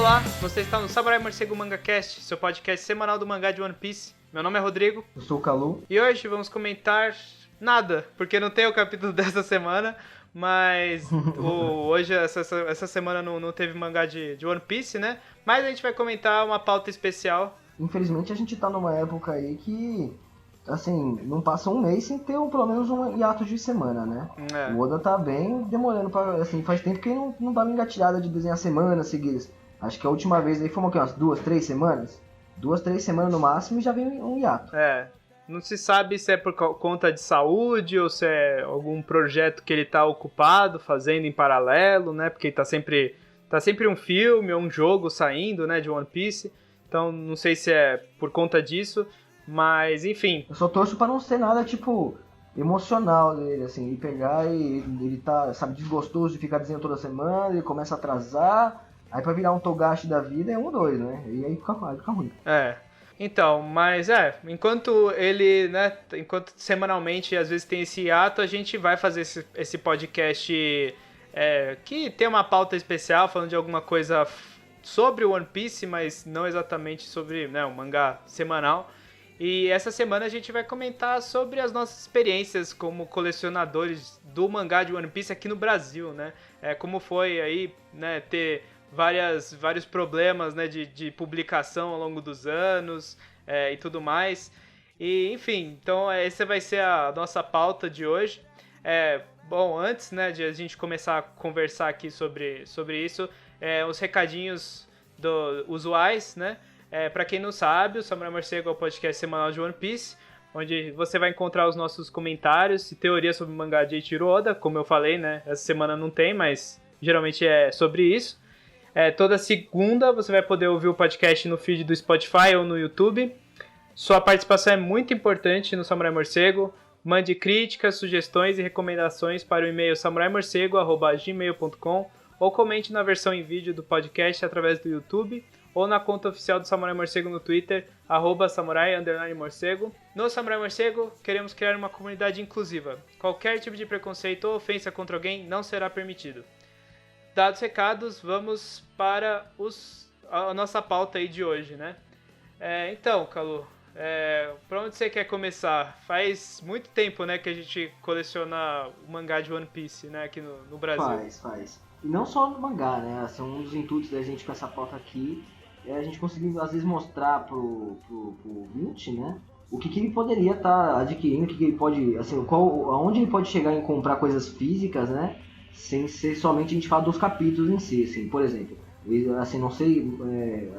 Olá, você está no Samurai Morcego Manga Cast, seu podcast semanal do mangá de One Piece. Meu nome é Rodrigo. Eu sou o Calu. E hoje vamos comentar nada, porque não tem o capítulo dessa semana, mas hoje, essa semana não teve mangá de One Piece, né? Mas a gente vai comentar uma pauta especial. Infelizmente a gente tá numa época aí que, assim, não passa um mês sem ter pelo menos um hiato de semana, né? É. O Oda tá bem demorando pra, assim, faz tempo que não dá uma engatilhada de desenhar semanas seguidas. Acho que a última vez aí foi umas 2-3 semanas? 2-3 semanas no máximo e já vem um hiato. Não se sabe se é por conta de saúde ou se é algum projeto que ele tá ocupado, fazendo em paralelo, né? Porque tá sempre um filme ou um jogo saindo, né, de One Piece. Então não sei se é por conta disso, mas enfim. Eu só torço pra não ser nada, tipo, emocional dele, assim, ele pegar e ele tá, sabe, desgostoso de ficar desenhando toda semana, ele começa a atrasar, aí pra virar um Togashi da vida é 1 ou 2, né? E aí fica ruim. Então, mas enquanto ele, né, enquanto semanalmente às vezes tem esse hiato, a gente vai fazer esse podcast que tem uma pauta especial, falando de alguma coisa sobre o One Piece, mas não exatamente sobre, né, um mangá semanal. E essa semana a gente vai comentar sobre as nossas experiências como colecionadores do mangá de One Piece aqui no Brasil, né? Como foi aí, né, ter vários problemas, né, de publicação ao longo dos anos e tudo mais. E, enfim, então essa vai ser a nossa pauta de hoje. Bom, antes, né, de a gente começar a conversar aqui sobre isso, os recadinhos usuais, né? Para quem não sabe, o Samurai Morcego é o podcast semanal de One Piece, onde você vai encontrar os nossos comentários e teorias sobre o mangá de Eiichiro Oda, como eu falei, né? Essa semana não tem, mas geralmente é sobre isso. Toda segunda você vai poder ouvir o podcast no feed do Spotify ou no YouTube. Sua participação é muito importante no Samurai Morcego. Mande críticas, sugestões e recomendações para o e-mail samuraimorcego@gmail.com ou comente na versão em vídeo do podcast através do YouTube ou na conta oficial do Samurai Morcego no Twitter, @samurai_morcego. No Samurai Morcego, queremos criar uma comunidade inclusiva. Qualquer tipo de preconceito ou ofensa contra alguém não será permitido. Dados recados, vamos para a nossa pauta aí de hoje, né? Então, Calu, pra onde você quer começar? Faz muito tempo, né, que a gente coleciona o mangá de One Piece, né, aqui no Brasil. Faz. E não só no mangá, né? São um dos intuitos da gente com essa pauta aqui, a gente conseguir às vezes mostrar pro ouvinte, né? O que ele poderia estar adquirindo, o que ele pode, assim, aonde ele pode chegar em comprar coisas físicas, né? Sem ser somente a gente falar dos capítulos em si, assim, por exemplo. Assim, não sei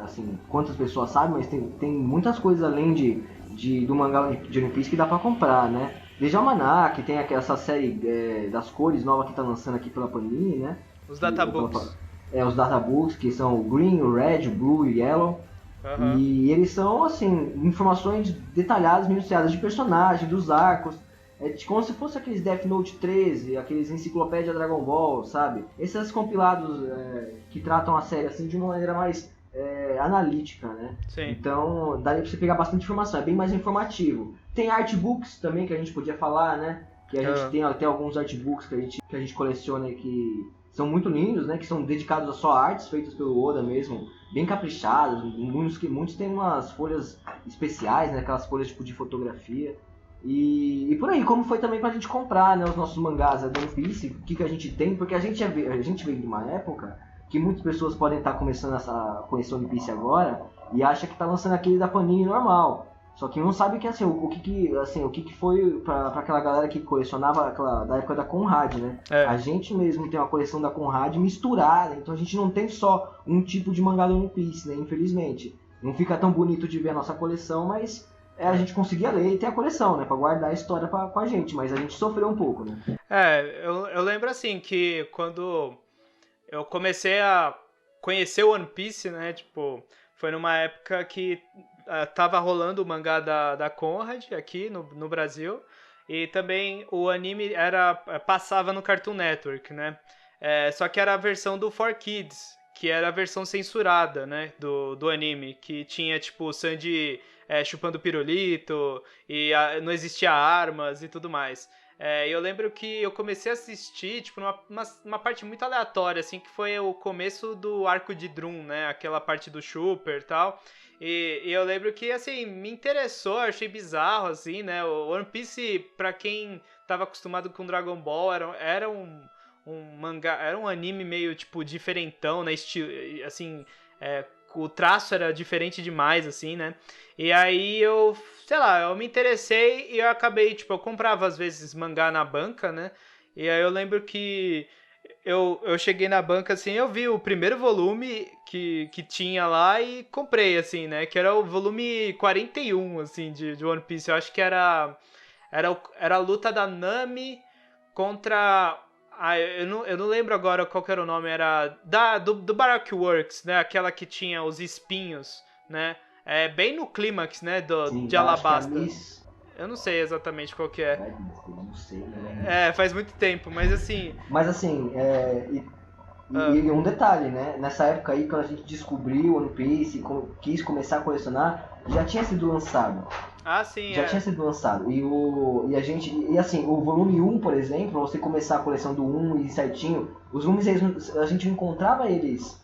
assim, quantas pessoas sabem, mas tem muitas coisas além do mangá de One Piece que dá pra comprar, né? Desde Almanac, tem essa série das cores nova que tá lançando aqui pela Panini, né? Os databooks. Os databooks, que são o Green, o Red, o Blue e o Yellow. Uhum. E eles são, assim, informações detalhadas, minuciadas de personagens, dos arcos. Como se fosse aqueles Death Note 13, aqueles Enciclopédia Dragon Ball, sabe? Esses compilados que tratam a série assim de uma maneira mais analítica, né? Sim. Então, daria pra você pegar bastante informação, é bem mais informativo. Tem artbooks também que a gente podia falar, né? Que a gente tem até alguns artbooks que a gente coleciona e que são muito lindos, né? Que são dedicados a só artes feitas pelo Oda mesmo, bem caprichados. Muitos têm umas folhas especiais, né? Aquelas folhas tipo de fotografia. E por aí, como foi também pra gente comprar, né, os nossos mangás da One Piece, o que a gente tem, porque a gente veio de uma época que muitas pessoas podem estar começando a conhecer One Piece agora e acha que tá lançando aquele da Panini normal. Só que não sabe que assim, o que foi pra aquela galera que colecionava da época da Conrad, né? A gente mesmo tem uma coleção da Conrad misturada, então a gente não tem só um tipo de mangá do One Piece, né? Infelizmente. Não fica tão bonito de ver a nossa coleção, mas a gente conseguia ler e ter a coleção, né? Pra guardar a história com a gente, mas a gente sofreu um pouco, né? Eu lembro assim que quando eu comecei a conhecer o One Piece, né? Tipo, foi numa época que tava rolando o mangá da Conrad aqui no Brasil. E também o anime passava no Cartoon Network, né? Só que era a versão do 4Kids, que era a versão censurada, né? Do anime, que tinha, tipo, Sandy chupando pirulito, e não existia armas e tudo mais. Eu lembro que eu comecei a assistir, tipo, numa parte muito aleatória, assim, que foi o começo do arco de Drum, né? Aquela parte do Chopper e tal. E eu lembro que, assim, me interessou, achei bizarro, assim, né? O One Piece, pra quem tava acostumado com Dragon Ball, era um mangá, era um anime meio, tipo, diferentão, né? Assim, o traço era diferente demais, assim, né? E aí sei lá, eu me interessei e eu acabei, tipo, eu comprava às vezes mangá na banca, né? E aí eu lembro que eu cheguei na banca, assim, eu vi o primeiro volume que tinha lá e comprei, assim, né? Que era o volume 41, assim, de One Piece. Eu acho que era a luta da Nami contra... eu não lembro agora qual que era o nome, era do Baroque Works, né? Aquela que tinha os espinhos, né? Bem no clímax, né? Sim, de Alabasta. Miss... Eu não sei exatamente qual que é. Não sei, né? Faz muito tempo, mas assim... Mas assim, e um detalhe, né? Nessa época aí, quando a gente descobriu One Piece e quis começar a colecionar, já tinha sido lançado. Ah, sim, Já tinha sido lançado. E assim, o volume 1, por exemplo, pra você começar a coleção do 1 e certinho, os volumes a gente encontrava eles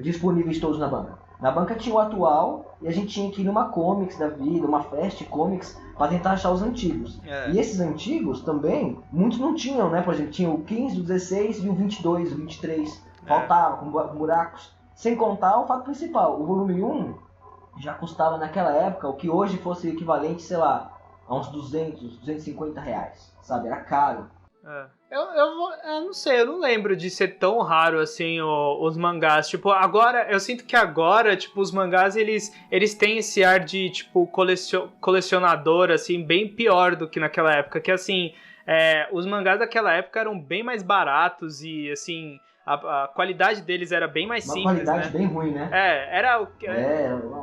disponíveis todos na banca. Na banca tinha o atual e a gente tinha que ir numa Comics da vida, uma Fast Comics, para tentar achar os antigos. E esses antigos também, muitos não tinham, né? Por exemplo, tinha o 15, o 16 e o 22, o 23. Faltava, com buracos. Sem contar o fato principal, o volume 1 já custava naquela época o que hoje fosse equivalente, sei lá, a uns 200, 250 reais, sabe? Era caro. Eu não sei, eu não lembro de ser tão raro assim os mangás. Tipo, agora, eu sinto que agora, tipo, os mangás, eles têm esse ar de, tipo, colecionador, assim, bem pior do que naquela época. Que, assim, os mangás daquela época eram bem mais baratos e, assim... A qualidade deles era bem mais simples, né? Uma qualidade bem ruim, né?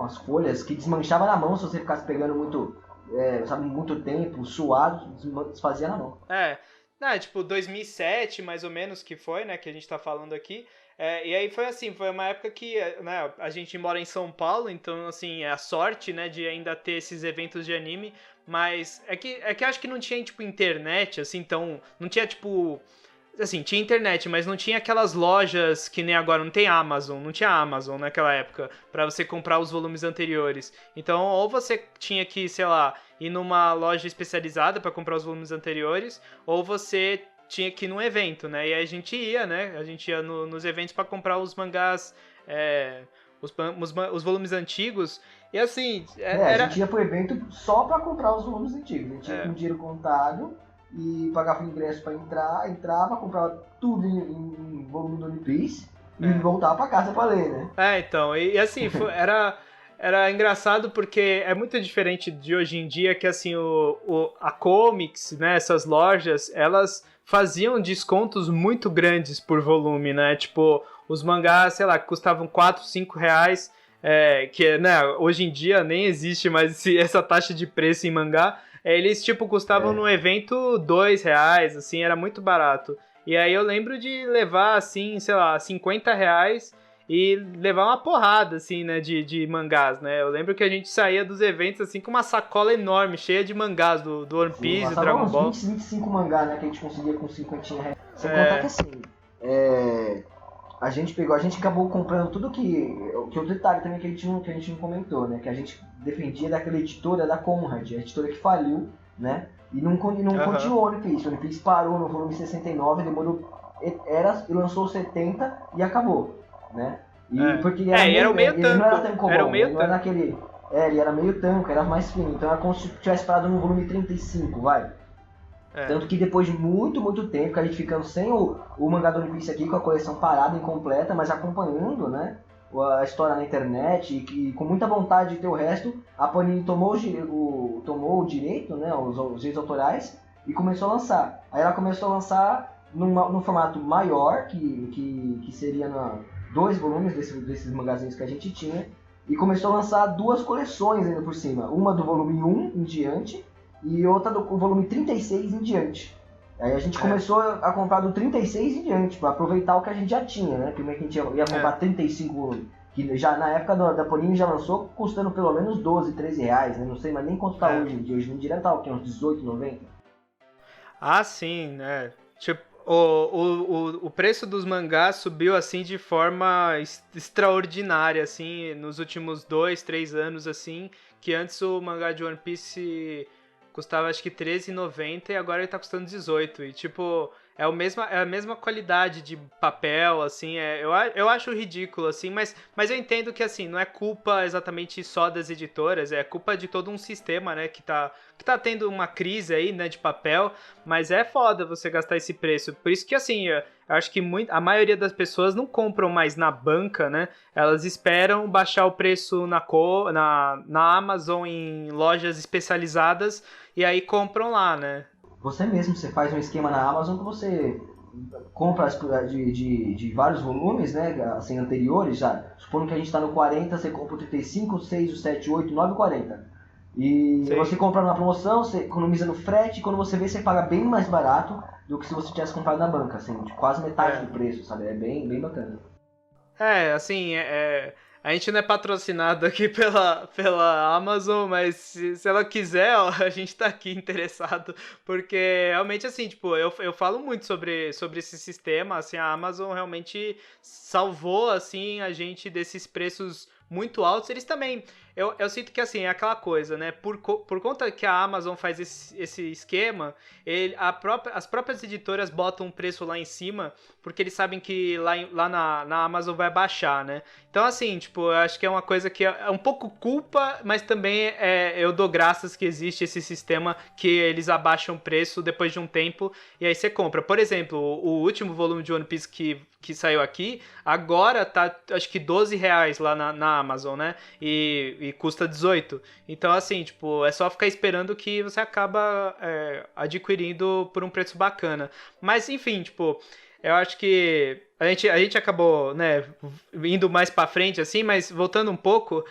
As folhas que desmanchava na mão se você ficasse pegando muito tempo, suado, desfazia na mão. Tipo 2007, mais ou menos, que foi, né, que a gente tá falando aqui. E aí foi assim, foi uma época que, né, a gente mora em São Paulo, então, assim, é a sorte, né, de ainda ter esses eventos de anime, mas é que eu acho que não tinha, tipo, internet, assim, então, não tinha, tipo... Assim, tinha internet, mas não tinha aquelas lojas que nem agora, não tinha Amazon naquela época, pra você comprar os volumes anteriores. Então, ou você tinha que, sei lá, ir numa loja especializada pra comprar os volumes anteriores, ou você tinha que ir num evento, né? E aí a gente ia, né? A gente ia nos eventos pra comprar os mangás, os volumes antigos. E assim, a gente ia pro evento só pra comprar os volumes antigos. A gente ia com dinheiro contado e pagava o ingresso pra entrar, entrava, comprava tudo em volume do One Piece e voltava pra casa pra ler, né? Então, e assim, era engraçado porque é muito diferente de hoje em dia, que assim, a Comics, né, essas lojas, elas faziam descontos muito grandes por volume, né? Tipo, os mangás, sei lá, que custavam 4, 5 reais, que, né, hoje em dia nem existe mais essa taxa de preço em mangá. Eles, tipo, custavam no evento 2 reais, assim, era muito barato. E aí eu lembro de levar, assim, sei lá, 50 reais e levar uma porrada, assim, né, de mangás, né? Eu lembro que a gente saía dos eventos, assim, com uma sacola enorme, cheia de mangás do One Piece, do Dragon Ball. 20, 25 mangás, né, que a gente conseguia com 50 reais. Sem contar que, assim, a gente acabou comprando tudo que o detalhe também que a gente não comentou, né, que a gente defendia daquela editora da Conrad, a editora que faliu, né, e não continuou o One Piece. O One Piece parou no volume 69, e lançou 70 e acabou, né? Porque ele era meio tanco. Ele não era tão comum, ele não era naquele... ele era meio tanco, era mais fino, então era como se tivesse parado no volume 35, vai. Tanto que depois de muito, muito tempo, que a gente ficando sem o mangá do One Piece aqui, com a coleção parada, incompleta, mas acompanhando, né, a história na internet, e com muita vontade de ter o resto, a Panini tomou o direito, né, os direitos autorais, e começou a lançar. Aí ela começou a lançar num formato maior, que seria 2 volumes desses magazinhos que a gente tinha, e começou a lançar 2 coleções ainda por cima, uma do volume 1 em diante, e outra do volume 36 em diante. Aí a gente começou a comprar do 36 em diante, para aproveitar o que a gente já tinha, né? Primeiro que a gente ia comprar 35 volumes. Que já na época da Panini já lançou custando pelo menos 12, 13 reais, né? Não sei mais nem quanto tá hoje em dia. Hoje em dia tá o quê? Uns 18,90? Ah, sim, né? Tipo, o preço dos mangás subiu assim de forma extraordinária, assim, nos últimos 2, 3 anos, assim, que antes o mangá de One Piece custava acho que R$13,90 e agora ele tá custando 18. E tipo, é a mesma qualidade de papel, assim, eu acho ridículo, assim, mas eu entendo que assim, não é culpa exatamente só das editoras, é culpa de todo um sistema, né, que tá tendo uma crise aí, né, de papel, mas é foda você gastar esse preço. Por isso que assim, eu acho que a maioria das pessoas não compram mais na banca, né? Elas esperam baixar o preço na Amazon, em lojas especializadas, e aí compram lá, né? Você mesmo, você faz um esquema na Amazon que você compra de vários volumes, né, assim, anteriores já. Supondo que a gente está no 40, você compra o 35, 6, o 7, 8, 9 e 40. E Sim. você compra na promoção, você economiza no frete, e quando você vê, você paga bem mais barato do que se você tivesse comprado na banca, assim, de quase metade do preço, sabe? É bem, bem bacana. Assim, a gente não é patrocinado aqui pela Amazon, mas se ela quiser, ó, a gente tá aqui interessado, porque realmente, assim, tipo, eu falo muito sobre esse sistema, assim, a Amazon realmente salvou, assim, a gente desses preços muito altos. Eles também, eu sinto que, assim, é aquela coisa, né, por conta que a Amazon faz esse esquema, as próprias editoras botam um preço lá em cima, porque eles sabem que lá na Amazon vai baixar, né? Então, assim, tipo, eu acho que é uma coisa que é um pouco culpa, mas também eu dou graças que existe esse sistema que eles abaixam o preço depois de um tempo e aí você compra. Por exemplo, o último volume de One Piece que saiu aqui, agora tá, acho que R$12 lá na Amazon, né? E custa 18. Então, assim, tipo, é só ficar esperando que você acaba adquirindo por um preço bacana. Mas, enfim, tipo, eu acho que a gente acabou, né, indo mais pra frente, assim, mas voltando um pouco,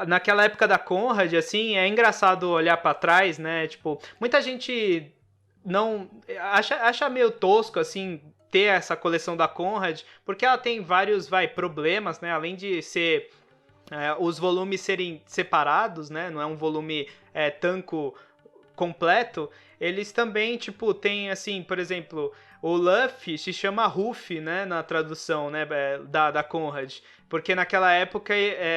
naquela época da Conrad, assim, é engraçado olhar pra trás, né, tipo, muita gente não acha meio tosco, assim, ter essa coleção da Conrad, porque ela tem vários, problemas, né, além de ser os volumes serem separados, né, não é um volume tanco completo, eles também, tipo, tem, assim, por exemplo, o Luffy se chama Ruffy, né, na tradução, né, da Conrad, porque naquela época,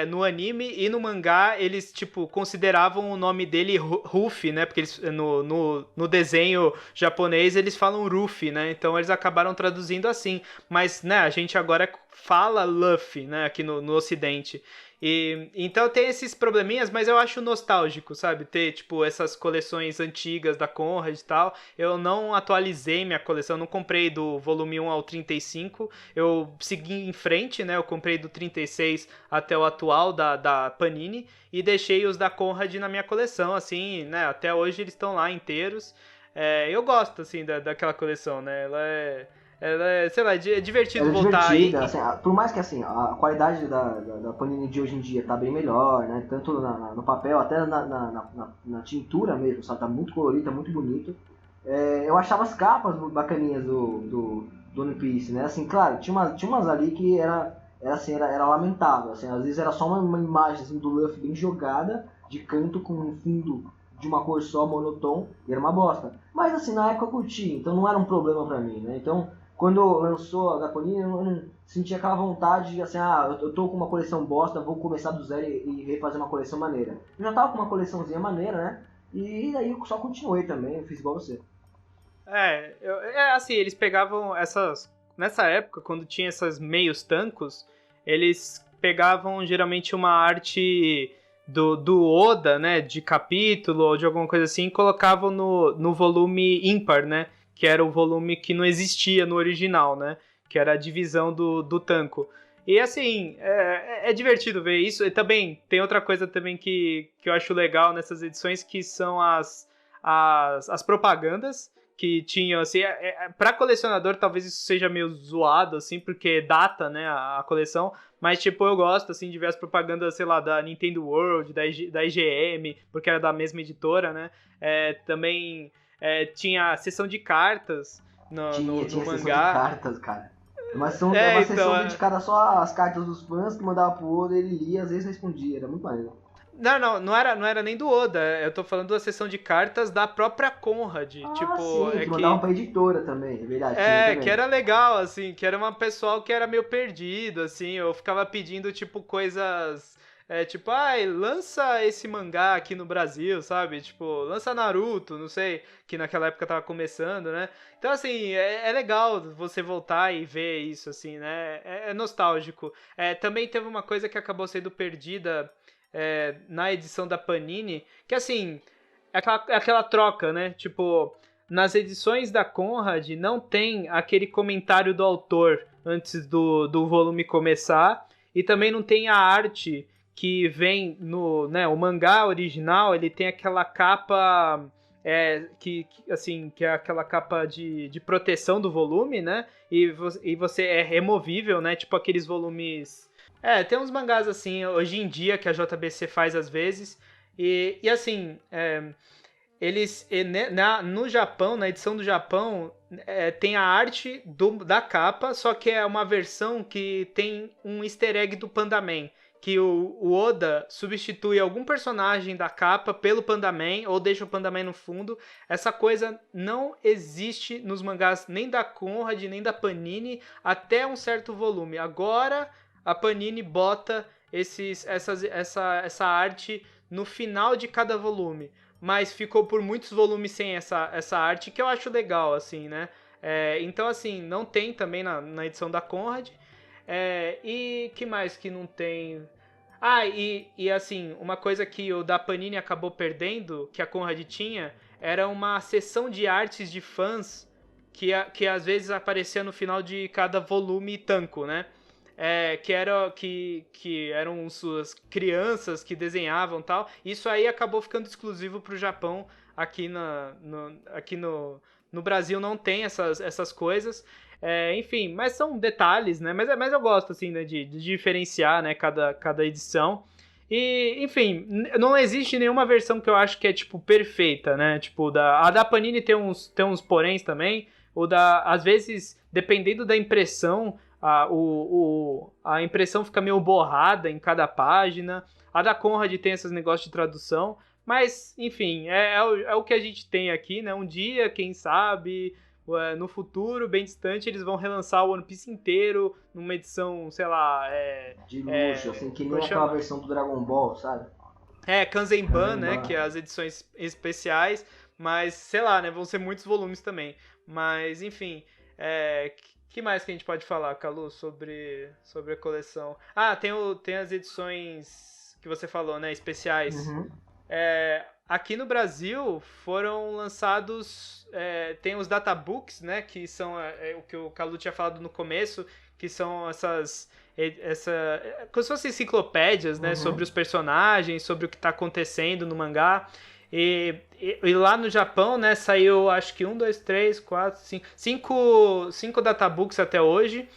no anime e no mangá, eles, tipo, consideravam o nome dele Ruffy, né, porque eles, no desenho japonês eles falam Ruffy, né, então eles acabaram traduzindo assim, mas, né, a gente agora fala Luffy, né, aqui no ocidente. E então tem esses probleminhas, mas eu acho nostálgico, sabe? Ter, tipo, essas coleções antigas da Conrad e tal. Eu não atualizei minha coleção, não comprei do volume 1 ao 35. Eu segui em frente, né? Eu comprei do 36 até o atual da Panini e deixei os da Conrad na minha coleção, assim, né? Até hoje eles estão lá inteiros. Eu gosto, assim, daquela coleção, né? Sei lá, é divertido Ela é voltar aí. divertida, assim, por mais que assim, a qualidade da Panini de hoje em dia tá bem melhor, né? Tanto no papel, até na tintura mesmo, sabe? Tá muito colorido, tá muito bonito. Eu achava as capas bacaninhas do One Piece, né? Assim, claro, tinha umas ali que era lamentável, assim, às vezes era só uma imagem assim, do Luffy bem jogada, de canto com um fundo de uma cor só, monotone, e era uma bosta. Mas assim, na época eu curti, então não era um problema pra mim, né? Então, quando lançou a da Panini, eu não sentia aquela vontade de, assim, eu tô com uma coleção bosta, vou começar do zero e refazer uma coleção maneira. Eu já tava com uma coleçãozinha maneira, né? E aí eu só continuei também, eu fiz igual você. Assim, eles pegavam essas. Nessa época, quando tinha essas meios tancos, eles pegavam geralmente uma arte do Oda, né? De capítulo ou de alguma coisa assim, e colocavam no volume ímpar, né? Que era o volume que não existia no original, né? Que era a divisão do tanco. E assim, é divertido ver isso. E também tem outra coisa também que eu acho legal nessas edições, que são as propagandas que tinham, assim, pra colecionador talvez isso seja meio zoado, assim, porque data, né, a coleção, mas, tipo, eu gosto, assim, de ver as propagandas, sei lá, da Nintendo World, da IGM, porque era da mesma editora, né, também tinha a sessão de cartas no Tinha sessão de mangá. cartas, cara. É uma sessão dedicada só às cartas dos fãs, que mandava pro Oda, ele lia, às vezes respondia, era muito maneiro. Não era nem do Oda, eu tô falando da sessão de cartas da própria Conrad, tipo... Sim, que mandavam pra editora também, é verdade. Que era legal, assim, que era um pessoal que era meio perdido, assim, eu ficava pedindo, tipo, coisas... tipo, lança esse mangá aqui no Brasil, sabe? Tipo, lança Naruto, não sei, que naquela época tava começando, né? Então, assim, é legal você voltar e ver isso, assim, né? É nostálgico. Também teve uma coisa que acabou sendo perdida na edição da Panini, que, assim, é aquela troca, né? Tipo, nas edições da Conrad não tem aquele comentário do autor antes do volume começar, e também não tem a arte que vem no, né, o mangá original, ele tem aquela capa que é aquela capa de proteção do volume, né? E você é removível, né? Tipo aqueles volumes. Tem uns mangás assim hoje em dia que a JBC faz às vezes. E assim, eles no Japão, na edição do Japão, tem a arte da capa, só que é uma versão que tem um easter egg do Pandaman, que o Oda substitui algum personagem da capa pelo Pandaman, ou deixa o Pandaman no fundo. Essa coisa não existe nos mangás nem da Conrad, nem da Panini, até um certo volume. Agora a Panini bota essa arte no final de cada volume, mas ficou por muitos volumes sem essa arte, que eu acho legal, assim, né? Então, assim, não tem também na edição da Conrad. E que mais que não tem? E assim, uma coisa que o da Panini acabou perdendo, que a Conrad tinha, era uma seção de artes de fãs que às vezes aparecia no final de cada volume tanco, né? Que eram suas crianças que desenhavam e tal. Isso aí acabou ficando exclusivo pro Japão. Aqui no Brasil não tem essas coisas. Enfim, mas são detalhes, né? Mas eu gosto, assim, né, de diferenciar, né, cada edição. E, enfim, não existe nenhuma versão que eu acho que é, tipo, perfeita, né? Tipo, a da Panini tem uns poréns também. Às vezes, dependendo da impressão, a impressão fica meio borrada em cada página. A da Conrad tem esses negócios de tradução. Mas, enfim, é o que a gente tem aqui, né? Um dia, quem sabe, no futuro, bem distante, eles vão relançar o One Piece inteiro numa edição, sei lá... de luxo, assim, que nem aquela versão do Dragon Ball, sabe? Kanzenban, né? Que é as edições especiais. Mas, sei lá, né? Vão ser muitos volumes também. Mas, enfim... que mais que a gente pode falar, Calu, sobre a coleção? Tem as edições que você falou, né? Especiais. Uhum. Aqui no Brasil foram lançados... tem os databooks, né? Que são o que o Calu tinha falado no começo, que são como se fossem enciclopédias, né? Sobre os personagens, sobre o que está acontecendo no mangá. E lá no Japão, né, saiu acho que 1, 2, 3, 4, 5 databooks até hoje.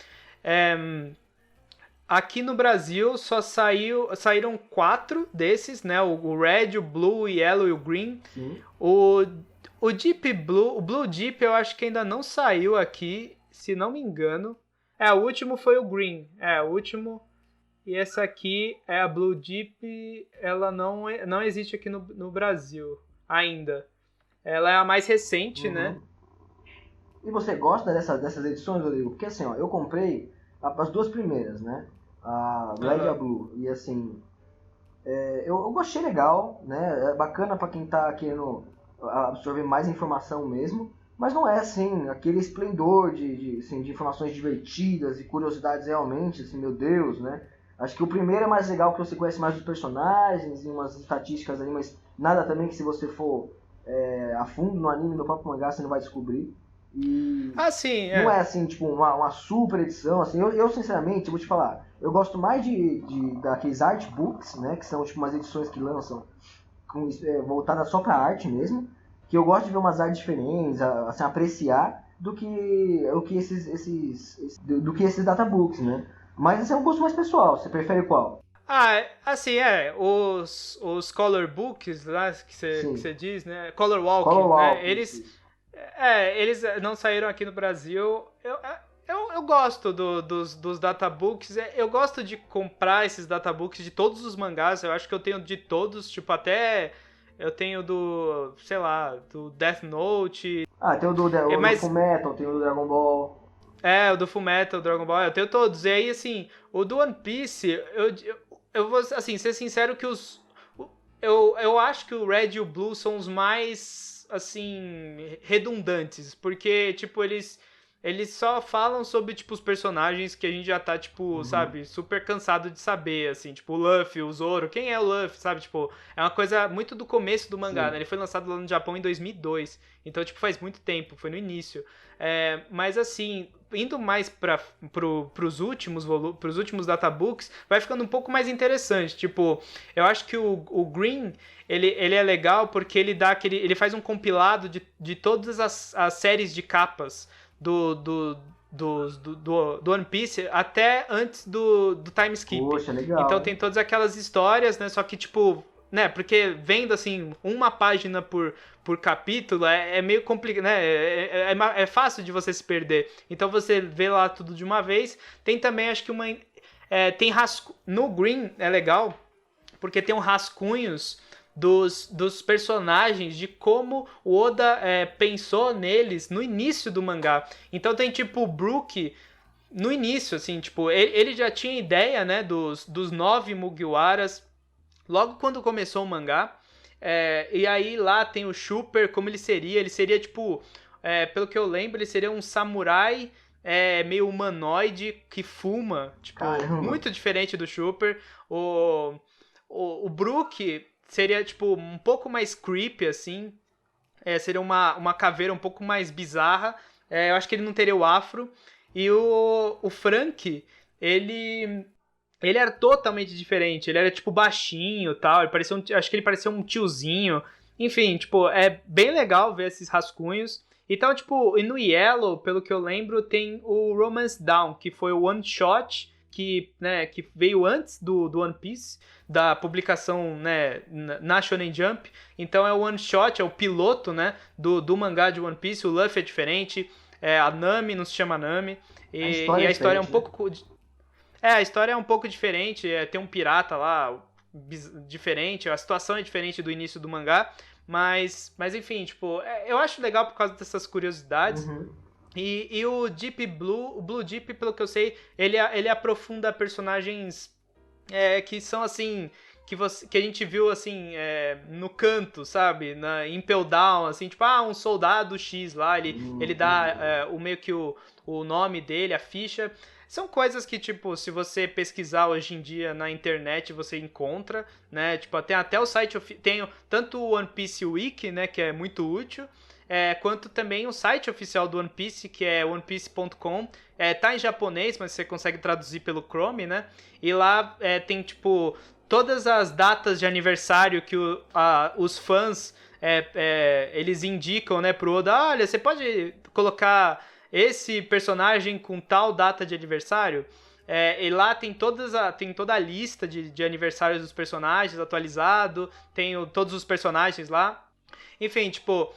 Aqui no Brasil só saíram 4 desses, né? O Red, o Blue, o Yellow e o Green. Sim. O Deep Blue, o Blue Deep eu acho que ainda não saiu aqui, se não me engano. O último foi o Green. O último. E essa aqui é a Blue Deep, ela não existe aqui no Brasil ainda. Ela é a mais recente, né? E você gosta dessas edições, Rodrigo? Porque assim, ó, eu comprei as 2 primeiras, né? A Red e a Blue. E assim, eu achei legal, né? É bacana pra quem tá querendo absorver mais informação mesmo. Mas não é, assim, aquele esplendor de informações divertidas e curiosidades realmente, assim, meu Deus, né? Acho que o primeiro é mais legal, que você conhece mais os personagens e umas estatísticas ali, mas nada também que se você for a fundo no anime, no próprio mangá, você não vai descobrir. E sim, não é assim, tipo, uma super edição, assim, eu sinceramente, vou te falar, eu gosto mais daqueles artbooks, né, que são tipo umas edições que lançam voltadas só pra arte mesmo, que eu gosto de ver umas artes diferentes, assim, apreciar, do que esses databooks, né. Mas esse é um gosto mais pessoal, você prefere qual? Assim, os color books lá que você diz, né? Color Walk, Color né? Walk, Eles não saíram aqui no Brasil. Eu eu gosto dos databooks. Eu gosto de comprar esses databooks de todos os mangás. Eu acho que eu tenho de todos, tipo, até eu tenho do, sei lá, do Death Note. Tem o do Fullmetal, tem o do Dragon Ball. O do Fullmetal, Dragon Ball, eu tenho todos. E aí, assim, o do One Piece, eu vou, assim, ser sincero que eu acho que o Red e o Blue são os mais, assim, redundantes. Porque, tipo, eles só falam sobre, tipo, os personagens que a gente já tá, tipo, sabe, super cansado de saber, assim, tipo, o Luffy, o Zoro, quem é o Luffy, sabe, tipo, é uma coisa muito do começo do mangá, né, ele foi lançado lá no Japão em 2002, então, tipo, faz muito tempo, foi no início, mas, assim, indo mais pros últimos databooks, vai ficando um pouco mais interessante, tipo, eu acho que o Green, ele é legal porque ele faz um compilado de todas as séries de capas do One Piece até antes do time skip. Poxa, legal. Então tem todas aquelas histórias, né? Só que, tipo, né? Porque vendo, assim, uma página por capítulo é meio complicado, né? É fácil de você se perder. Então você vê lá tudo de uma vez. Tem também, acho que tem no Green é legal, porque tem rascunhos dos personagens, de como o Oda pensou neles no início do mangá. Então tem tipo o Brook no início, assim, tipo, ele já tinha ideia, né, dos 9 Mugiwaras logo quando começou o mangá. E aí lá tem o Chopper, como ele seria tipo, pelo que eu lembro, ele seria um samurai meio humanoide que fuma, tipo, Caramba. muito diferente do Chopper. O Brook seria, tipo, um pouco mais creepy, assim. Seria uma caveira um pouco mais bizarra. Eu acho que ele não teria o afro. E o Frank, ele era totalmente diferente. Ele era, tipo, baixinho e tal. Acho que ele parecia um tiozinho. Enfim, tipo, é bem legal ver esses rascunhos. Então, tipo, e no Yellow, pelo que eu lembro, tem o Romance Down, que foi o one shot que veio antes do One Piece, da publicação, né, na Shonen Jump. Então é o one shot, é o piloto, né, do mangá de One Piece. O Luffy é diferente, a Nami não se chama Nami, e a história é um pouco... a história é um pouco diferente, tem um pirata lá diferente, a situação é diferente do início do mangá, mas enfim, tipo, eu acho legal por causa dessas curiosidades. E o Deep Blue, o Blue Deep, pelo que eu sei, ele aprofunda personagens que são assim, que a gente viu assim, no canto, sabe? Na Impel Down, assim, tipo, um soldado X lá, ele dá o meio que o nome dele, a ficha. São coisas que, tipo, se você pesquisar hoje em dia na internet, você encontra, né? Tipo, tem até o site, tem tanto o One Piece Wiki, né, que é muito útil, quanto também o site oficial do One Piece, que é onepiece.com. Tá em japonês, mas você consegue traduzir pelo Chrome, né? E lá tem, tipo, todas as datas de aniversário que os fãs eles indicam, né, pro Oda. Olha, você pode colocar esse personagem com tal data de aniversário? E lá tem toda a lista de aniversários dos personagens atualizado, tem todos os personagens lá. Enfim, tipo,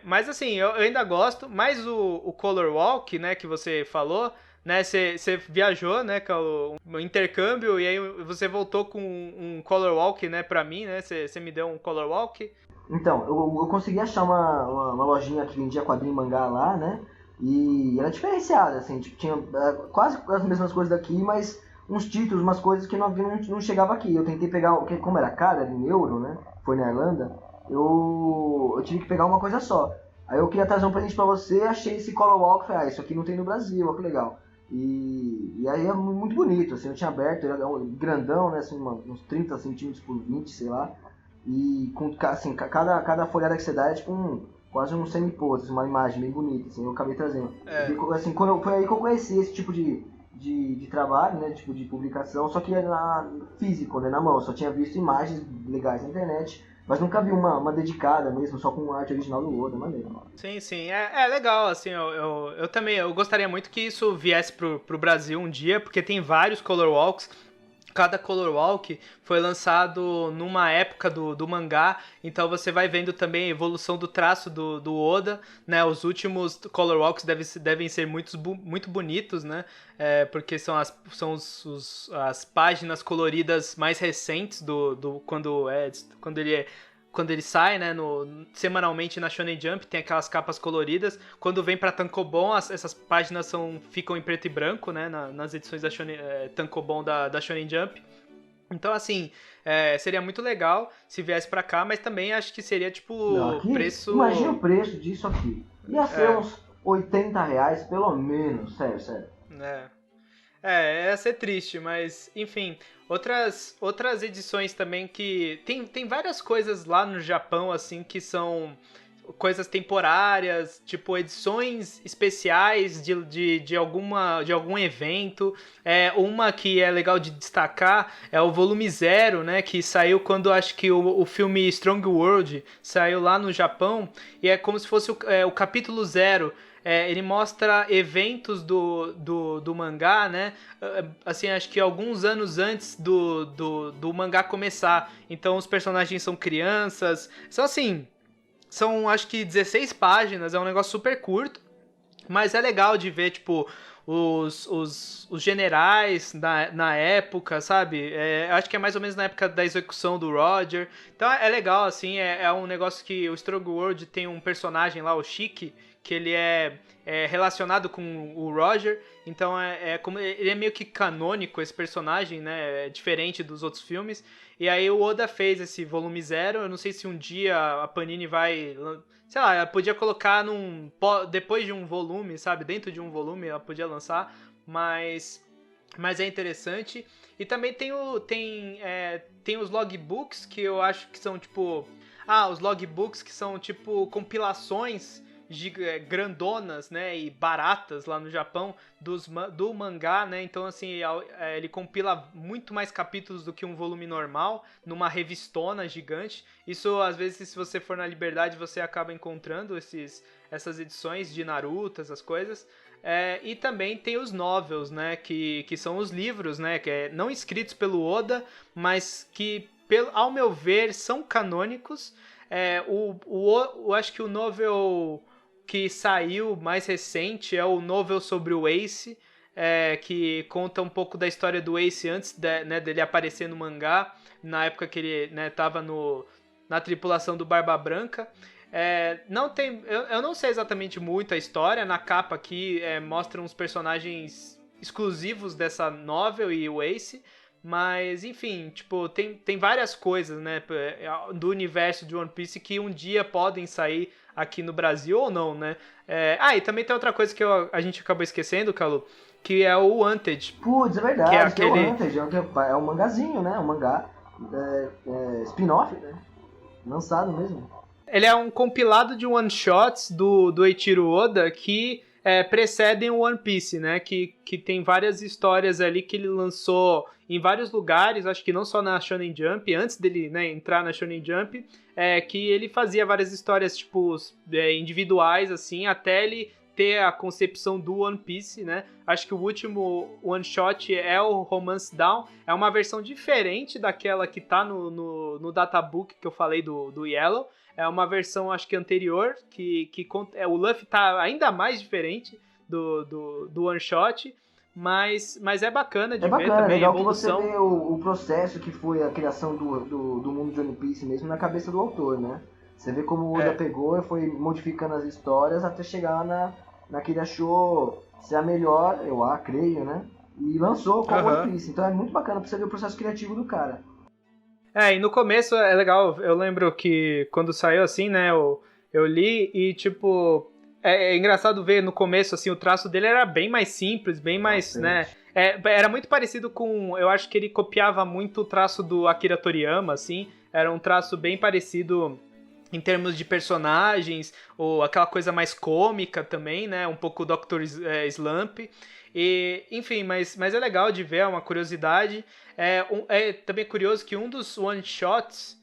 mas assim, eu ainda gosto, mais o Color Walk, né, que você falou, né, você viajou, né, com o intercâmbio, e aí você voltou com um Color Walk, né, pra mim, né, você me deu um Color Walk. Então, eu consegui achar uma lojinha que vendia quadrinho e mangá lá, né, e era diferenciada, assim, tipo, tinha quase as mesmas coisas daqui, mas uns títulos, umas coisas que não chegava aqui. Eu tentei pegar, como era caro, era em euro, né, foi na Irlanda, eu tive que pegar uma coisa só. Aí eu queria trazer um presente pra você, achei esse Color Walk, falei, isso aqui não tem no Brasil, olha que legal. E aí é muito bonito, assim, eu tinha aberto, ele é grandão, né, assim, uns 30 centímetros por 20, sei lá. E com, assim, cada folhada que você dá é tipo quase um semi-pose, uma imagem bem bonita, assim, eu acabei trazendo. Assim, foi aí que eu conheci esse tipo de trabalho, né, tipo de publicação, só que era físico, né, na mão, eu só tinha visto imagens legais na internet, mas nunca vi uma dedicada mesmo, só com arte original do Oda, maneiro. Sim, é legal, assim, eu também, eu gostaria muito que isso viesse pro Brasil um dia, porque tem vários Color Walks, cada color walk foi lançado numa época do mangá, então você vai vendo também a evolução do traço do Oda, né? Os últimos color walks devem ser muito bonitos, né? Porque são as páginas coloridas mais recentes quando ele sai, né, semanalmente na Shonen Jump, tem aquelas capas coloridas. Quando vem pra Tankobon, essas páginas ficam em preto e branco, né, nas edições da Tankobon da Shonen Jump. Então, assim, seria muito legal se viesse pra cá, mas também acho que seria, tipo, Não, aqui, preço... imagina o preço disso aqui. Ia ser uns R$80, pelo menos, sério. Ia ser triste, mas enfim, outras edições também que tem várias coisas lá no Japão assim que são coisas temporárias, tipo edições especiais de algum evento. Uma que é legal de destacar é o volume 0, né, que saiu quando acho que o filme Strong World saiu lá no Japão, e é como se fosse o capítulo 0. Ele mostra eventos do mangá, né? Assim, acho que alguns anos antes do mangá começar. Então os personagens são crianças. São acho que 16 páginas, é um negócio super curto. Mas é legal de ver, tipo, os generais na época, sabe? Acho que é mais ou menos na época da execução do Roger. Então é legal, assim, é um negócio que o Strong World tem um personagem lá, o Shiki, que ele é relacionado com o Roger. Então como ele é meio que canônico, esse personagem, né? É diferente dos outros filmes. E aí o Oda fez esse volume 0. Eu não sei se um dia a Panini vai... Sei lá, ela podia colocar depois de um volume, sabe? Dentro de um volume ela podia lançar, mas é interessante. E também tem os logbooks, que eu acho que são tipo... os logbooks que são tipo compilações grandonas, né, e baratas lá no Japão do mangá, né? Então assim, ele compila muito mais capítulos do que um volume normal numa revistona gigante. Isso às vezes, se você for na Liberdade, você acaba encontrando essas edições de Naruto, essas coisas. E também tem os novels, né, que são os livros, né, que não escritos pelo Oda, mas que ao meu ver são canônicos. Acho que o novel que saiu mais recente é o novel sobre o Ace, que conta um pouco da história do Ace antes dele aparecer no mangá, na época que ele estava na tripulação do Barba Branca. Eu não sei exatamente muito a história. Na capa aqui mostram os personagens exclusivos dessa novel e o Ace. Mas, enfim, tipo, tem várias coisas, né, do universo de One Piece que um dia podem sair aqui no Brasil ou não, né? E também tem outra coisa que a gente acabou esquecendo, Calu, que é o Wanted. Putz, é verdade, que é o Wanted, é um mangazinho, né? Um mangá spin-off, né? Lançado mesmo. Ele é um compilado de one-shots do Eiichiro Oda que precedem o One Piece, né? Que tem várias histórias ali que ele lançou em vários lugares, acho que não só na Shonen Jump, antes dele, né, entrar na Shonen Jump, que ele fazia várias histórias, tipo, individuais, assim, até ele ter a concepção do One Piece, né? Acho que o último one-shot é o Romance Down, é uma versão diferente daquela que tá no databook que eu falei do Yellow. É uma versão, acho que anterior, o Luffy tá ainda mais diferente do One Shot, mas é bacana de ver também legal a evolução. Que você vê o processo que foi a criação do mundo de One Piece mesmo na cabeça do autor, né? Você vê como o Oda pegou e foi modificando as histórias até chegar na que ele achou ser a melhor, eu creio, né? E lançou como One Piece. Então é muito bacana pra você ver o processo criativo do cara. E no começo é legal, eu lembro que quando saiu assim, né, eu li e tipo, é engraçado ver no começo assim, o traço dele era bem mais simples, bem mais, né, era muito parecido com, eu acho que ele copiava muito o traço do Akira Toriyama, assim, era um traço bem parecido em termos de personagens, ou aquela coisa mais cômica também, né, um pouco Dr. Slump. E, enfim, mas é legal de ver, é uma curiosidade. É também curioso que um dos one-shots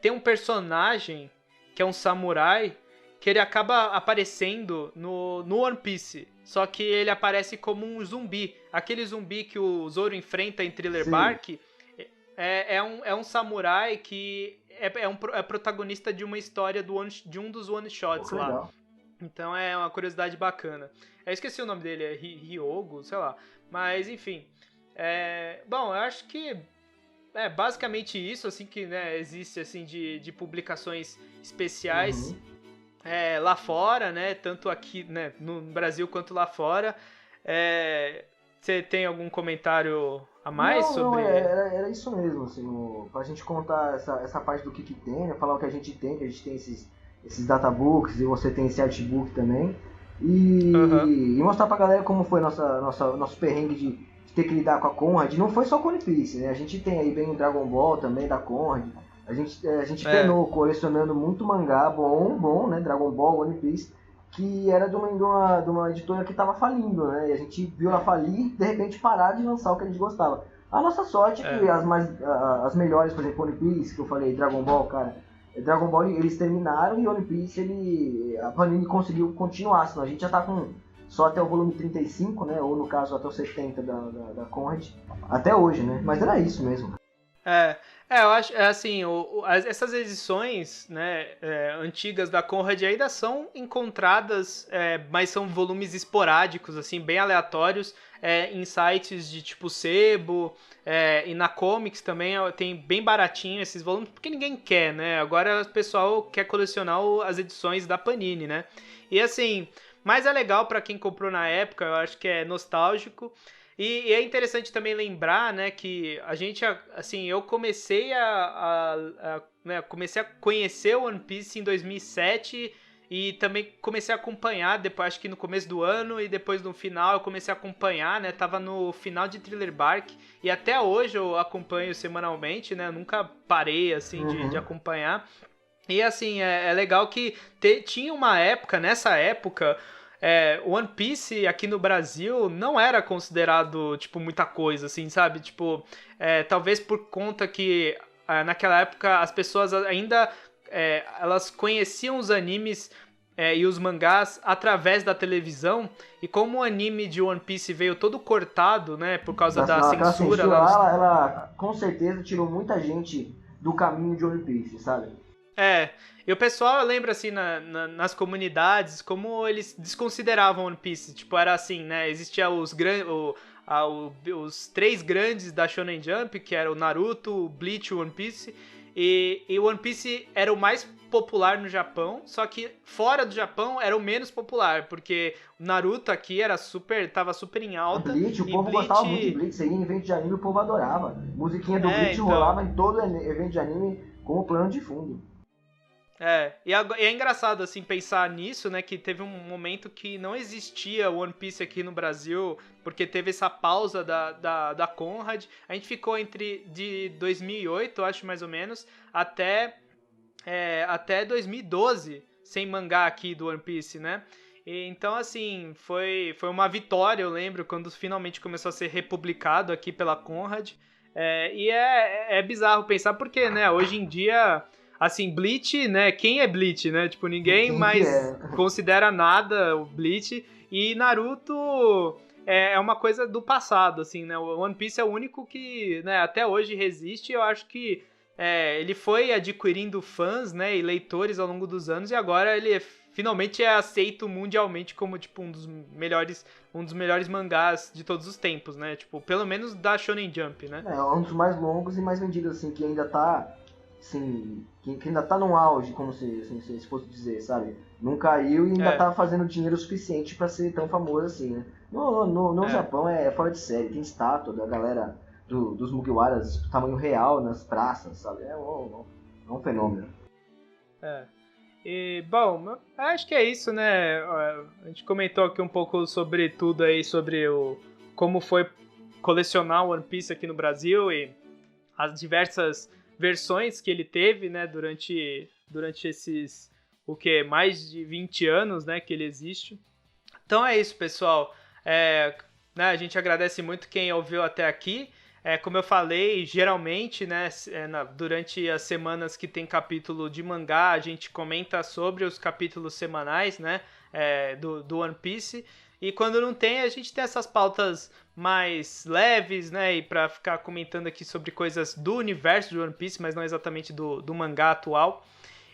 tem um personagem que é um samurai que ele acaba aparecendo no One Piece. Só que ele aparece como um zumbi. Aquele zumbi que o Zoro enfrenta em Thriller Bark é um samurai que é protagonista de uma história de um dos one-shots lá. Legal. Então é uma curiosidade bacana. Eu esqueci o nome dele, é Ryogo, sei lá. Mas, enfim. Bom, eu acho que é basicamente isso, assim, que, né, existe, assim, de publicações especiais lá fora, né? Tanto aqui, né, no Brasil quanto lá fora. Você tem algum comentário a mais sobre... Não, era isso mesmo, assim, pra gente contar essa parte do que tem, né? Falar o que a gente tem esses databooks e você tem esse artbook também. E mostrar pra galera como foi nosso perrengue de ter que lidar com a Conrad. Não foi só com One Piece, né? A gente tem aí bem o Dragon Ball também da Conrad. A gente penou colecionando muito mangá bom, né? Dragon Ball, One Piece, que era de uma editora que tava falindo, né? E a gente viu ela falir e de repente parar de lançar o que a gente gostava. A nossa sorte é que as melhores, por exemplo, One Piece, que eu falei, Dragon Ball, cara. Dragon Ball eles terminaram e One Piece a Panini conseguiu continuar, senão a gente já tá com só até o volume 35, né? Ou no caso até o 70 da Conrad, até hoje, né? Mas era isso mesmo. Eu acho, assim, essas edições, né, antigas da Conrad ainda são encontradas, mas são volumes esporádicos, assim, bem aleatórios, em sites de tipo Sebo, e na Comics também tem bem baratinho esses volumes, porque ninguém quer, né, agora o pessoal quer colecionar as edições da Panini, né, e assim, mas é legal para quem comprou na época, eu acho que é nostálgico. E é interessante também lembrar, né, que a gente, assim, eu comecei comecei a conhecer o One Piece em 2007 e também comecei a acompanhar, depois, acho que no começo do ano e depois no final eu comecei a acompanhar, né, tava no final de Thriller Bark e até hoje eu acompanho semanalmente, né, nunca parei, assim, de acompanhar. E, assim, é legal que tinha uma época, nessa época... One Piece aqui no Brasil não era considerado, tipo, muita coisa, assim, sabe? Tipo, talvez por conta que naquela época as pessoas ainda elas conheciam os animes e os mangás através da televisão, e como o anime de One Piece veio todo cortado, né, por causa da censura... Ela com certeza tirou muita gente do caminho de One Piece, sabe? E o pessoal lembra, assim, nas comunidades, como eles desconsideravam One Piece. Tipo, era assim, né? Existia os três grandes da Shonen Jump, que era o Naruto, o Bleach e o One Piece. E o One Piece era o mais popular no Japão, só que fora do Japão era o menos popular, porque o Naruto aqui tava super em alta. Bleach, o povo gostava muito de Bleach, aí em evento de anime o povo adorava. Musiquinha do Bleach rolava em todo evento de anime com o plano de fundo. E é engraçado, assim, pensar nisso, né, que teve um momento que não existia One Piece aqui no Brasil, porque teve essa pausa da Conrad. A gente ficou de 2008, acho, mais ou menos, até 2012, sem mangá aqui do One Piece, né? Então, assim, foi uma vitória, eu lembro, quando finalmente começou a ser republicado aqui pela Conrad. E é bizarro pensar, porque, né, hoje em dia... Assim, Bleach, né? Quem é Bleach, né? Tipo, ninguém mais considera nada o Bleach. E Naruto é uma coisa do passado, assim, né? O One Piece é o único que, né, até hoje resiste. Eu acho que ele foi adquirindo fãs, né, e leitores ao longo dos anos. E agora ele finalmente é aceito mundialmente como, tipo, um dos melhores mangás de todos os tempos, né? Tipo, pelo menos da Shonen Jump, né? É um dos mais longos e mais vendidos, assim, que ainda tá... Assim, que ainda tá no auge, como se fosse dizer, sabe? Não caiu e ainda tá fazendo dinheiro suficiente pra ser tão famoso assim, né? No Japão é fora de série, tem estátua da galera dos Mugiwaras tamanho real nas praças, sabe? É um fenômeno. E, bom, acho que é isso, né? A gente comentou aqui um pouco sobre tudo aí, sobre como foi colecionar o One Piece aqui no Brasil e as diversas versões que ele teve, né, durante esses, mais de 20 anos, né, que ele existe. Então é isso, pessoal. Né, a gente agradece muito quem ouviu até aqui. Como eu falei, geralmente, né, durante as semanas que tem capítulo de mangá, a gente comenta sobre os capítulos semanais, né, do One Piece. E quando não tem, a gente tem essas pautas mais leves, né, e para ficar comentando aqui sobre coisas do universo de One Piece, mas não exatamente do mangá atual.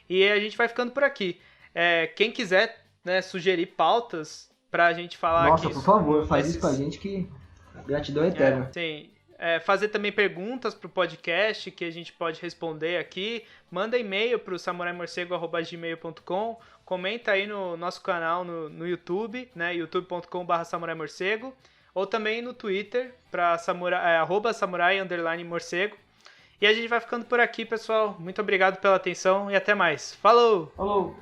E a gente vai ficando por aqui. Quem quiser, né, sugerir pautas pra gente falar Nossa, aqui. Por favor, faz isso com a gente que gratidão eterna. Sim. Fazer também perguntas pro podcast que a gente pode responder aqui. Manda e-mail pro samuraimorcego@gmail.com. Comenta aí no nosso canal no YouTube, né, youtube.com/samuraimorcego, ou também no Twitter para @samurai_morcego. E a gente vai ficando por aqui, pessoal. Muito obrigado pela atenção e até mais. Falou! Falou!